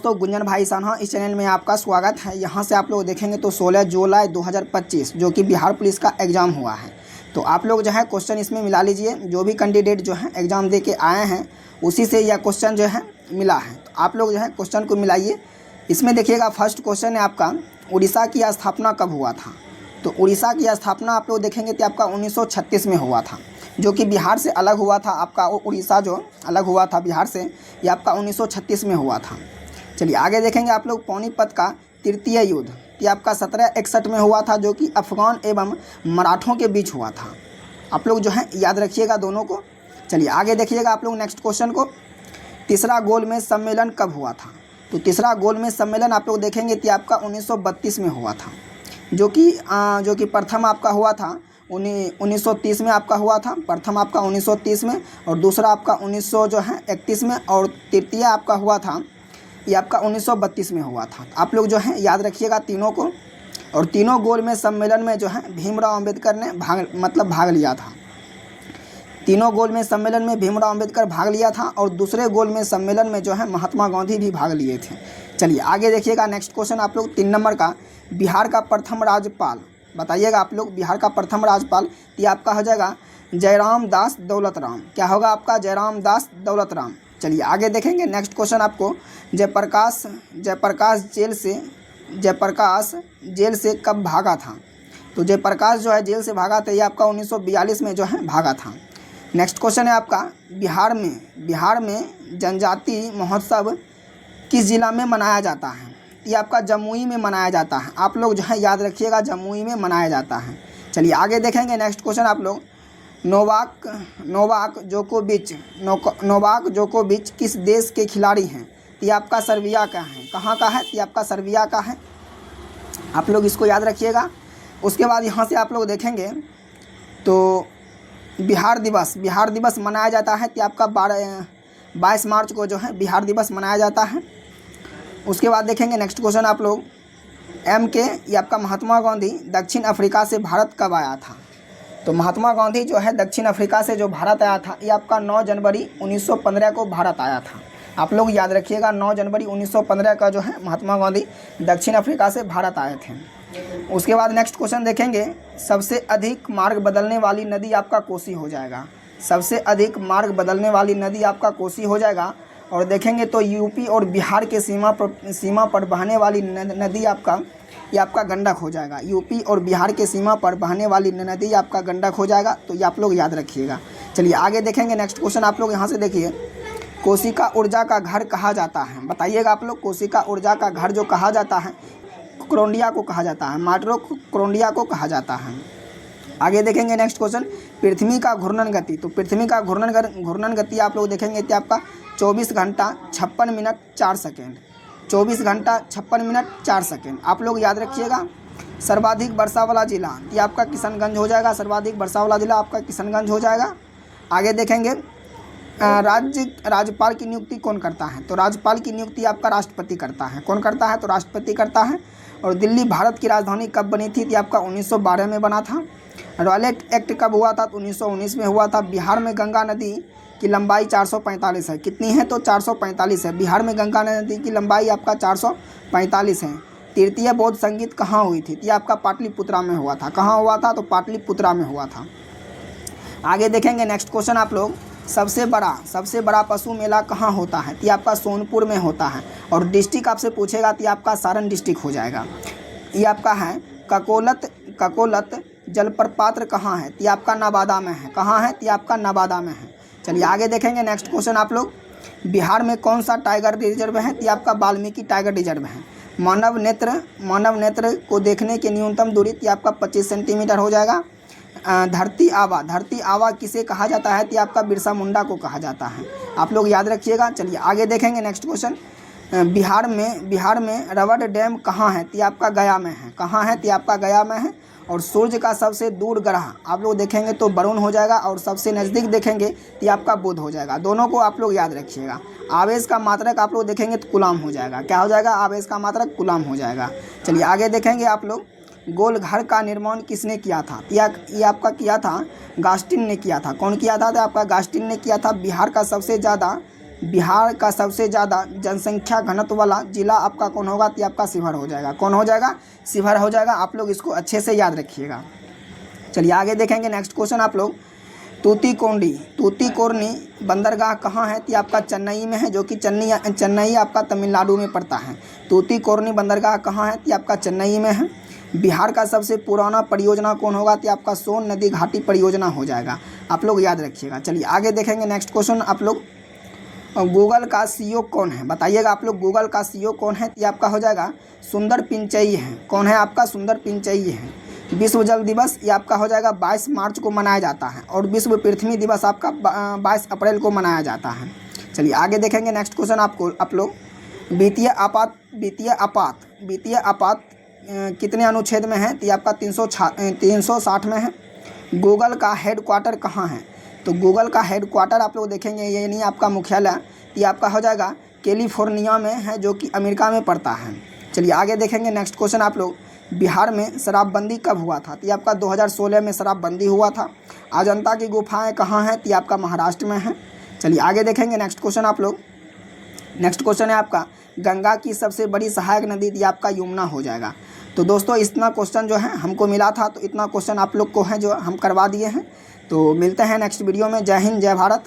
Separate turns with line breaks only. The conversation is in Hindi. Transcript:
दोस्तों, गुंजन भाई सान्हा इस चैनल में आपका स्वागत है। यहाँ से आप लोग देखेंगे तो 16 जुलाई 2025 जो कि बिहार पुलिस का एग्ज़ाम हुआ है। तो आप लोग जो है क्वेश्चन इसमें मिला लीजिए। जो भी कैंडिडेट जो है एग्ज़ाम दे के आए हैं उसी से यह क्वेश्चन जो है मिला है। तो आप लोग जो है क्वेश्चन को मिलाइए। इसमें देखिएगा फर्स्ट क्वेश्चन है आपका, उड़ीसा की स्थापना कब हुआ था। तो उड़ीसा की स्थापना आप लोग देखेंगे तो आपका 1936 में हुआ था, जो कि बिहार से अलग हुआ था। आपका उड़ीसा जो अलग हुआ था बिहार से, ये आपका 1936 में हुआ था। चलिए आगे देखेंगे आप लोग, पानीपत का तृतीय युद्ध ये आपका 1761 में हुआ था, जो कि अफगान एवं मराठों के बीच हुआ था। आप लोग जो है याद रखिएगा दोनों को। चलिए आगे देखिएगा आप लोग नेक्स्ट क्वेश्चन को, तीसरा गोलमेज सम्मेलन कब हुआ था। तो तीसरा गोलमेज सम्मेलन आप लोग देखेंगे तो आपका 1932 में हुआ था, जो कि प्रथम आपका हुआ था 1930 में आपका हुआ था। प्रथम आपका 1930 में और दूसरा आपका 1931 में और तृतीय आपका हुआ था ये आपका 1932 में हुआ था। आप लोग जो है याद रखिएगा तीनों को। और तीनों गोलमेज सम्मेलन में जो है भीमराव अंबेडकर ने भाग लिया था। तीनों गोलमेज सम्मेलन में भीमराव अंबेडकर भाग लिया था और दूसरे गोलमेज सम्मेलन में जो है महात्मा गांधी भी भाग लिए थे। चलिए आगे देखिएगा नेक्स्ट क्वेश्चन आप लोग 3 नंबर का, बिहार का प्रथम राज्यपाल बताइएगा आप लोग। बिहार का प्रथम राज्यपाल ये आपका हो जाएगा जयराम दास दौलत राम। क्या होगा आपका? जयराम दास दौलत राम। चलिए आगे देखेंगे नेक्स्ट क्वेश्चन आपको, जयप्रकाश जेल से कब भागा था। तो जयप्रकाश जो है जेल से भागा था, ये आपका 1942 में जो है भागा था। नेक्स्ट क्वेश्चन है आपका, बिहार में जनजाति महोत्सव किस जिला में मनाया जाता है। ये आपका जमुई में मनाया जाता है। आप लोग जो है याद रखिएगा जमुई में मनाया जाता है। चलिए आगे देखेंगे नेक्स्ट क्वेश्चन आप लोग, नोवाक जोकोविच किस देश के खिलाड़ी हैं। ये आपका सर्बिया का है। कहाँ का है? ये आपका सर्बिया का है। आप लोग इसको याद रखिएगा। उसके बाद यहाँ से आप लोग देखेंगे तो बिहार दिवस मनाया जाता है। तो आपका 22 मार्च को जो है बिहार दिवस मनाया जाता है। उसके बाद देखेंगे नेक्स्ट क्वेश्चन आप लोग, ये आपका महात्मा गांधी दक्षिण अफ्रीका से भारत कब आया था। तो महात्मा गांधी जो है दक्षिण अफ्रीका से जो भारत आया था, ये आपका 9 जनवरी 1915 को भारत आया था। आप लोग याद रखिएगा 9 जनवरी 1915 का जो है महात्मा गांधी दक्षिण अफ्रीका से भारत आए थे। उसके बाद नेक्स्ट क्वेश्चन देखेंगे, सबसे अधिक मार्ग बदलने वाली नदी आपका कोसी हो जाएगा। सबसे अधिक मार्ग बदलने वाली नदी आपका कोसी हो जाएगा। और देखेंगे तो यूपी और बिहार के सीमा पर बहने वाली नदी ये आपका गंडक हो जाएगा। यूपी और बिहार के सीमा पर बहने वाली नदी आपका गंडक हो जाएगा। तो ये आप लोग याद रखिएगा। चलिए आगे देखेंगे नेक्स्ट क्वेश्चन आप लोग यहाँ से देखिए, कोशिका ऊर्जा का घर कहा जाता है। बताइएगा आप लोग, कोशिका ऊर्जा का घर जो कहा जाता है क्रोंडिया को कहा जाता है, माइटोकॉन्ड्रिया को कहा जाता है। आगे देखेंगे नेक्स्ट क्वेश्चन, पृथ्वी का घूर्णन गति। तो पृथ्वी का घूर्णन गति आप लोग देखेंगे तो आपका 24 घंटा 56 मिनट 4 सेकेंड। 24 घंटा 56 मिनट 4 सेकेंड। आप लोग याद रखिएगा। सर्वाधिक वर्षा वाला जिला ये आपका किशनगंज हो जाएगा। सर्वाधिक वर्षा वाला जिला आपका किशनगंज हो जाएगा। आगे देखेंगे राज्यपाल की नियुक्ति कौन करता है। तो राज्यपाल की नियुक्ति आपका राष्ट्रपति करता है। कौन करता है? तो राष्ट्रपति करता है। और दिल्ली भारत की राजधानी कब बनी थी? तो आपका 1912 में बना था। रॉयल एक्ट कब हुआ था? तो 1919 में हुआ था। बिहार में गंगा नदी की लंबाई 445 है। कितनी है? तो 445 है। बिहार में गंगा नदी की लंबाई आपका 445 है। तृतीय बौद्ध संगीत कहाँ हुई थी? ये आपका पाटलिपुत्रा में हुआ था। कहाँ हुआ था? तो पाटलिपुत्रा में हुआ था। आगे देखेंगे नेक्स्ट क्वेश्चन आप लोग, सबसे बड़ा पशु मेला कहाँ होता है? तो आपका सोनपुर में होता है। और डिस्ट्रिक्ट आपसे पूछेगा तो आपका सारण डिस्ट्रिक्ट हो जाएगा। ये आपका है ककोलत जलप्रपात कहाँ है? तो आपका नवादा में है। कहाँ है? तो आपका नवादा में है। चलिए आगे देखेंगे नेक्स्ट क्वेश्चन आप लोग, बिहार में कौन सा टाइगर रिजर्व है? तो आपका वाल्मीकि टाइगर रिजर्व है। मानव नेत्र को देखने की न्यूनतम दूरी तो आपका 25 सेंटीमीटर हो जाएगा। धरती आवा किसे कहा जाता है? तो आपका बिरसा मुंडा को कहा जाता है। आप लोग याद रखिएगा। चलिए आगे देखेंगे नेक्स्ट क्वेश्चन, बिहार में रबड़ डैम कहाँ है? तो आपका गया में है। कहाँ है? तो आपका गया में है। और सूर्य का सबसे दूर ग्रह आप लोग देखेंगे तो वरुण हो जाएगा। और सबसे नज़दीक देखेंगे तो आपका बुध हो जाएगा। दोनों को आप लोग याद रखिएगा। आवेश का मात्रक आप लोग देखेंगे तो कूलम हो जाएगा। क्या हो जाएगा? आवेश का मात्रक कूलम हो जाएगा। चलिए आगे देखेंगे आप लोग, गोल घर का निर्माण किसने किया था? ये आपका किया था गास्टिन ने किया था। कौन किया था? तो आपका गास्टिन ने किया था। बिहार का सबसे ज़्यादा बिहार का सबसे ज़्यादा जनसंख्या घनत्व वाला जिला आपका कौन होगा? तो आपका शिवहर हो जाएगा। कौन हो जाएगा? शिवहर हो जाएगा। आप लोग इसको अच्छे से याद रखिएगा। चलिए आगे देखेंगे नेक्स्ट क्वेश्चन आप लोग। तूतीकोरनी बंदरगाह कहाँ है? तो आपका चेन्नई में है, जो कि चेन्नई आपका तमिलनाडु में पड़ता है। तूतीकोरनी बंदरगाह कहाँ है? तो आपका चेन्नई में है। बिहार का सबसे पुराना परियोजना कौन होगा? तो आपका सोन नदी घाटी परियोजना हो जाएगा। आप लोग याद रखिएगा। चलिए आगे देखेंगे नेक्स्ट क्वेश्चन आप लोग। गूगल का सीईओ कौन है? बताइएगा आप लोग, गूगल का सीईओ कौन है? तो आपका हो जाएगा सुंदर पिचई है। कौन है आपका? सुंदर पिचई है। विश्व जल दिवस ये आपका हो जाएगा 22 मार्च को मनाया जाता है, और विश्व पृथ्वी दिवस आपका 22 अप्रैल को मनाया जाता है। चलिए आगे देखेंगे नेक्स्ट क्वेश्चन आप लोग। वित्तीय आपात कितने अनुच्छेद में है? तो आपका 360 में है। गूगल का हेडक्वार्टर कहाँ है? तो गूगल का हेडक्वार्टर आप लोग देखेंगे, ये नहीं आपका मुख्यालय, ये आपका हो जाएगा कैलिफोर्निया में है, जो कि अमेरिका में पड़ता है। चलिए आगे देखेंगे नेक्स्ट क्वेश्चन आप लोग। बिहार में शराबबंदी कब हुआ था? तो आपका 2016 में शराबबंदी हुआ था। अजंता की गुफाएं कहाँ हैं? तो आपका महाराष्ट्र में है। चलिए आगे देखेंगे नेक्स्ट क्वेश्चन आप लोग। नेक्स्ट क्वेश्चन है आपका, गंगा की सबसे बड़ी सहायक नदी ये आपका यमुना हो जाएगा। तो दोस्तों इतना क्वेश्चन जो है हमको मिला था, तो इतना क्वेश्चन आप लोग को है जो हम करवा दिए हैं। तो मिलते हैं नेक्स्ट वीडियो में। जय हिंद, जय भारत।